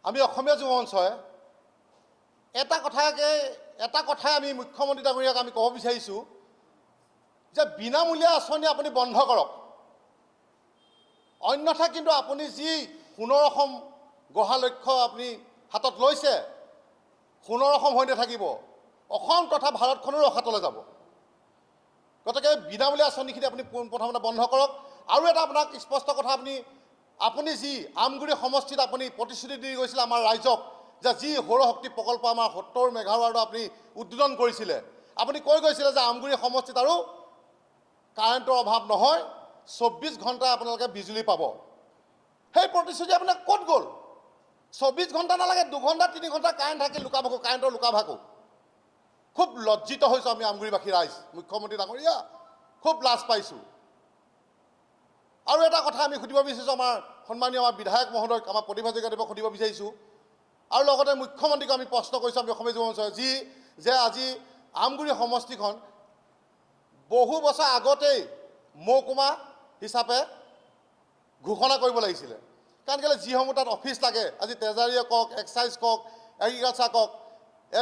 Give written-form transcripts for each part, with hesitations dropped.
আমি অসমীয়া যুৱ মঞ্চই এটা কথাই আমি মুখ্যমন্ত্ৰী ডাঙৰীয়াক আমি ক'ব বিচাৰিছোঁ যে বিনামূলীয়া আঁচনি আপুনি বন্ধ কৰক। অন্যথা কিন্তু আপুনি যি সোণৰ অসম গঢ়া লক্ষ্য আপুনি হাতত লৈছে, সোণৰ অসম হৈ নাথাকিব, অসম তথা ভাৰতখনৰো অসাতলৈ যাব। গতিকে বিনামূলীয়া আঁচনিখিনি আপুনি প্ৰথমতে বন্ধ কৰক। আৰু এটা আপোনাক স্পষ্ট কথা, আপুনি যি আমগুৰি সমষ্টিত আপুনি প্ৰতিশ্ৰুতি দি গৈছিলে আমাৰ ৰাইজক যে যি সৌৰশক্তি প্ৰকল্প আমাৰ 70 মেগাৱাট আপুনি উদ্বোধন কৰিছিলে, আপুনি কৈ গৈছিলে যে আমগুৰি সমষ্টিত আৰু কাৰেণ্টৰ অভাৱ নহয়, 24 ঘণ্টা আপোনালোকে বিজুলী পাব। সেই প্ৰতিশ্ৰুতি আপোনাৰ ক'ত গ'ল? 24 ঘণ্টা নালাগে, 2 ঘণ্টা 3 ঘণ্টা কাৰেণ্ট থাকে, লুকাভাকু, কাৰেণ্টৰ লুকাভাকু। খুব লজ্জিত হৈছোঁ আমি আমগুৰিবাসী ৰাইজ। মুখ্যমন্ত্ৰী ডাঙৰীয়া, খুব লাজ পাইছোঁ। আৰু এটা কথা আমি সুধিব বিচাৰিছোঁ, আমাৰ সন্মানীয় আমাৰ বিধায়ক মহোদয়ক, আমাৰ প্ৰতিভা জেগাদেৱক সুধিব বিচাৰিছোঁ, আৰু লগতে মুখ্যমন্ত্ৰীক আমি প্ৰশ্ন কৰিছোঁ, আমি অসমীয়া যুৱ মঞ্চই যে আজি আমগুৰি সমষ্টিখন বহু বছৰ আগতেই মহকুমা হিচাপে ঘোষণা কৰিব লাগিছিলে। কাৰণ কেলৈ যিসমূহ তাত অফিচ লাগে, আজি ট্ৰেজাৰীয়ে কওক, এক্সাইজ কওক, এগ্ৰিকালচাৰ কওক,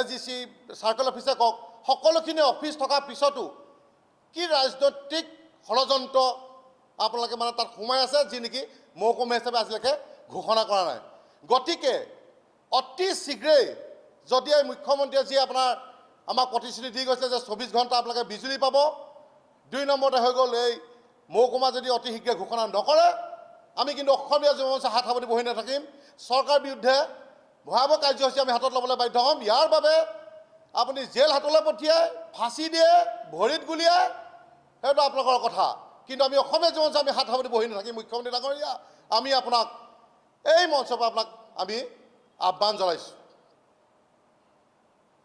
SGC চাৰ্কেল অফিচে কওক, সকলোখিনি অফিচ থকাৰ পিছতো কি ৰাজনৈতিক ষড়যন্ত্ৰ আপোনালোকে তাত সোমাই আছে, যি নেকি মহকুমা হিচাপে আজিলৈকে ঘোষণা কৰা নাই। গতিকে অতি শীঘ্ৰেই যদি এই মুখ্যমন্ত্ৰীয়ে যি আমাক প্ৰতিশ্ৰুতি দি গৈছে যে 24 ঘণ্টা আপোনালোকে বিজুলী পাব, 2 নম্বৰতে হৈ গ'ল এই মহকুমা যদি অতি শীঘ্ৰে ঘোষণা নকৰে, আমি কিন্তু অসমীয়া যুৱ মঞ্চ হাত সাৱটি বহি নাথাকিম। চৰকাৰৰ বিৰুদ্ধে ভয়াৱহ কাৰ্যসূচী আমি হাতত ল'বলৈ বাধ্য হ'ম। ইয়াৰ বাবে আপুনি জেল হাতলৈ পঠিয়াই, ফাঁচি দিয়ে, ভৰিত গুলিয়াই, সেইটো আপোনালোকৰ কথা। কিন্তু আমি অসমীয়া যুৱ মঞ্চ আমি হাত সাৱটি বহি নাথাকিম। মুখ্যমন্ত্ৰী ডাঙৰীয়া, আমি আপোনাক এই মঞ্চৰ পৰা আমি আহ্বান জনাইছোঁ।